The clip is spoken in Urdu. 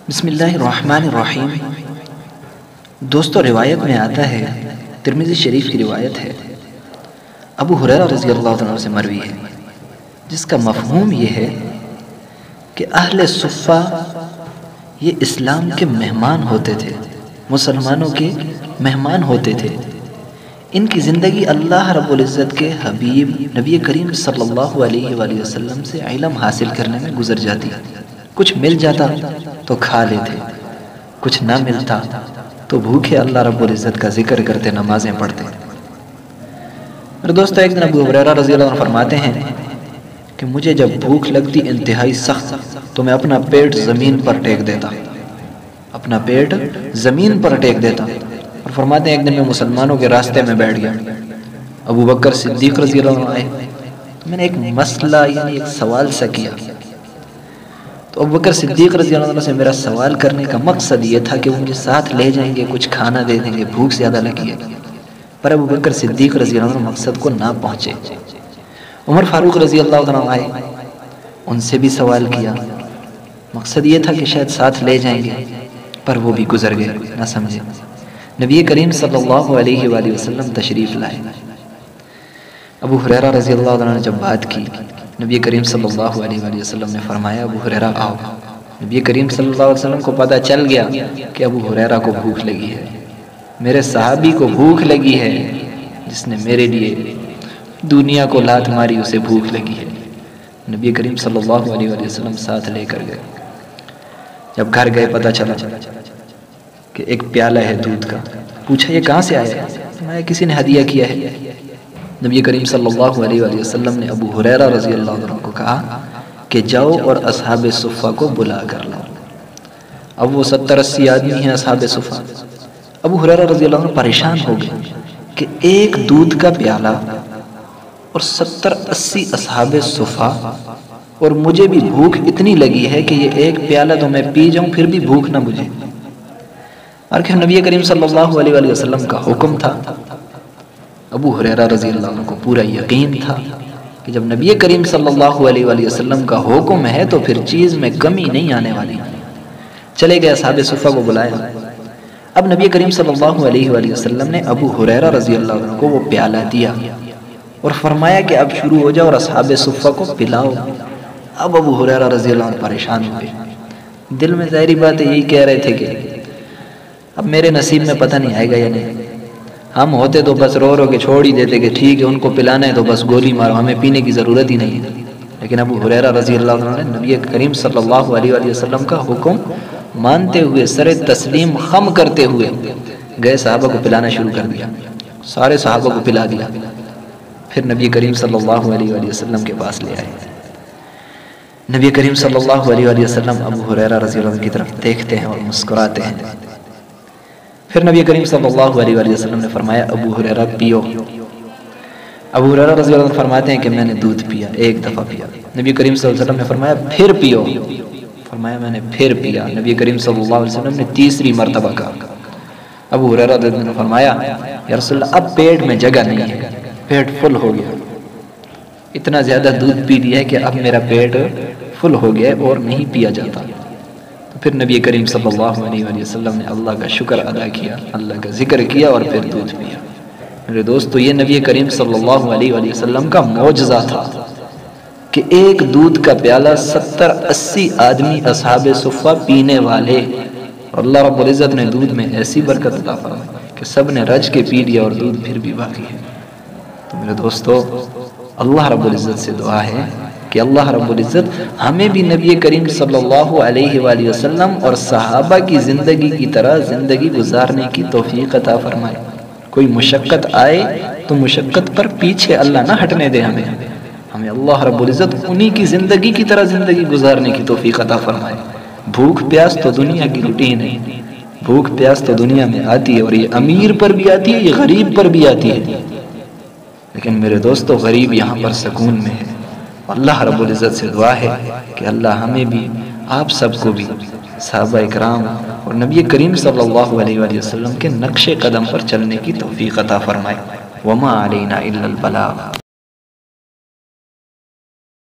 بسم اللہ الرحمن الرحیم۔ دوستو، روایت میں آتا ہے، ترمذی شریف کی روایت ہے، ابو ہریرہ رضی اللہ عنہ سے مروی ہے، جس کا مفہوم یہ ہے کہ اہل صفہ یہ اسلام کے مہمان ہوتے تھے، مسلمانوں کے مہمان ہوتے تھے۔ ان کی زندگی اللہ رب العزت کے حبیب نبی کریم صلی اللہ علیہ وآلہ وسلم سے علم حاصل کرنے میں گزر جاتی۔ کچھ مل جاتا تو کھا لیتے، کچھ نہ ملتا تو بھوکے اللہ رب العزت کا ذکر کرتے، نمازیں پڑھتے۔ اور دوستو، ایک دن ابو ہریرہ رضی اللہ عنہ فرماتے ہیں کہ مجھے جب بھوک لگتی انتہائی سخت تو میں اپنا پیٹ زمین پر ٹیک دیتا، اپنا پیٹ زمین پر ٹیک دیتا۔ اور فرماتے ہیں ایک دن میں مسلمانوں کے راستے میں بیٹھ گیا، ابو بکر صدیق رضی اللہ عنہ آئے، تو میں نے ایک مسئلہ ایک سوال سا کیا۔ تو ابو بکر صدیق رضی اللہ عنہ سے میرا سوال کرنے کا مقصد یہ تھا کہ وہ مجھے ساتھ لے جائیں گے، کچھ کھانا دے دیں گے، بھوک زیادہ لگی ہے۔ پر ابو بکر صدیق رضی اللہ عنہ مقصد کو نہ پہنچے۔ عمر فاروق رضی اللہ عنہ آئے، ان سے بھی سوال کیا، مقصد یہ تھا کہ شاید ساتھ لے جائیں گے، پر وہ بھی گزر گئے، نہ سمجھے۔ نبی کریم صلی اللہ علیہ وآلہ وسلم تشریف لائے۔ ابو ہریرہ رضی اللہ عنہ نے جب بات کی، نبی کریم صلی اللہ علیہ وآلہ وسلم نے فرمایا ابو ہریرہ آؤ۔ نبی کریم صلی اللہ علیہ وسلم کو پتہ چل گیا کہ ابو ہریرہ کو بھوک لگی ہے، میرے صحابی کو بھوک لگی ہے، جس نے میرے لیے دنیا کو لات ماری، اسے بھوک لگی ہے۔ نبی کریم صلی اللہ علیہ وآلہ وسلم ساتھ لے کر گئے۔ جب گھر گئے پتہ چلا کہ ایک پیالہ ہے دودھ کا۔ پوچھا یہ کہاں سے آیا؟ میں کسی نے ہدیہ کیا ہے۔ نبی کریم صلی اللہ علیہ وآلہ وسلم نے ابو ہریرہ رضی اللہ عنہ کو کہا کہ جاؤ اور اصحاب صفہ کو بلا کر لاؤ۔ اب وہ 70-80 آدمی ہیں اصحاب صفہ۔ ابو ہریرہ رضی اللہ عنہ پریشان ہو گئے کہ ایک دودھ کا پیالہ اور 70-80 اصحاب صفہ، اور مجھے بھی بھوک اتنی لگی ہے کہ یہ ایک پیالہ تو میں پی جاؤں پھر بھی بھوک نہ مجھے۔ اور کہ نبی کریم صلی اللہ علیہ وآلہ وسلم کا حکم تھا۔ ابو ہریرہ رضی اللہ عنہ کو پورا یقین تھا کہ جب نبی کریم صلی اللہ علیہ وآلہ وسلم کا حکم ہے تو پھر چیز میں کمی نہیں آنے والی۔ چلے گئے، اصحاب صفہ کو بلایا۔ اب نبی کریم صلی اللہ علیہ وآلہ وسلم نے ابو ہریرہ رضی اللہ عنہ کو وہ پیالہ دیا اور فرمایا کہ اب شروع ہو جاؤ اور اصحاب صفہ کو پلاؤ۔ اب ابو ہریرہ رضی اللہ عنہ پریشان ہوئے، دل میں ظاہری بات یہی کہہ رہے تھے کہ اب میرے نصیب میں پتہ نہیں آئے گا یا نہیں۔ ہم ہوتے تو بس رو رو کے چھوڑ ہی دیتے کہ ٹھیک ہے، ان کو پلانا ہے تو بس گولی مارو، ہمیں پینے کی ضرورت ہی نہیں ہے۔ لیکن ابو ہریرہ رضی اللہ عنہ نے نبی کریم صلی اللہ علیہ وآلہ وسلم کا حکم مانتے ہوئے، سر تسلیم خم کرتے ہوئے گئے، صحابہ کو پلانا شروع کر دیا، سارے صحابہ کو پلا دیا۔ پھر نبی کریم صلی اللہ علیہ وآلہ وسلم کے پاس لے آئے۔ نبی کریم صلی اللہ علیہ وآلہ وسلم ابو ہریرہ رضی اللہ عنہ کی طرف دیکھتے ہیں اور مسکراتے ہیں۔ پھر نبی کریم صلی اللہ علیہ وآلہ وسلم نے فرمایا ابو ہریرہ پیو۔ ابو ہریرہ رضی اللہ عنہ فرماتے ہیں کہ میں نے دودھ پیا، ایک دفعہ پیا۔ نبی کریم صلی اللہ علیہ وسلم نے فرمایا پھر پیو، فرمایا میں نے پھر پیا۔ نبی کریم صلی اللہ علیہ وسلم نے تیسری مرتبہ کہا۔ ابو ہریرہ رضی اللہ عنہ نے فرمایا یا رسول اللہ، اب پیٹ میں جگہ نہیں ہے، پیٹ فل ہو گیا، اتنا زیادہ دودھ پی لیا ہے کہ اب میرا پیٹ فل ہو گیا اور نہیں پیا جاتا۔ پھر نبی کریم صلی اللہ علیہ وآلہ وسلم نے اللہ کا شکر ادا کیا، اللہ کا ذکر کیا اور پھر دودھ پیا۔ میرے دوستو، یہ نبی کریم صلی اللہ علیہ وآلہ وسلم کا معجزہ تھا کہ ایک دودھ کا پیالہ 70-80 آدمی اصحاب صفہ پینے والے، اور اللہ رب العزت نے دودھ میں ایسی برکت عطا فرمائی کہ سب نے رج کے پی لیا اور دودھ پھر بھی باقی ہے۔ تو میرے دوستو، اللہ رب العزت سے دعا ہے کہ اللہ رب العزت ہمیں بھی نبی کریم صلی اللہ علیہ وآلہ وسلم اور صحابہ کی زندگی کی طرح زندگی گزارنے کی توفیق عطا فرمائے۔ کوئی مشقت آئے تو مشقت پر پیچھے اللہ نہ ہٹنے دے، ہمیں اللہ رب العزت انہی کی زندگی کی طرح زندگی گزارنے کی توفیق عطا فرمائے۔ بھوک پیاس تو دنیا کی روٹین ہے، بھوک پیاس تو دنیا میں آتی ہے، اور یہ امیر پر بھی آتی ہے، یہ غریب پر بھی آتی ہے۔ لیکن میرے دوستو، غریب یہاں پر سکون میں ہے۔ اللہ رب العزت سے دعا ہے کہ اللہ ہمیں بھی، آپ سب کو بھی صحابہ اکرام اور نبی کریم صلی اللہ علیہ وآلہ وسلم کے نقش قدم پر چلنے کی توفیق عطا فرمائے۔ وما علینا الا البلاغ۔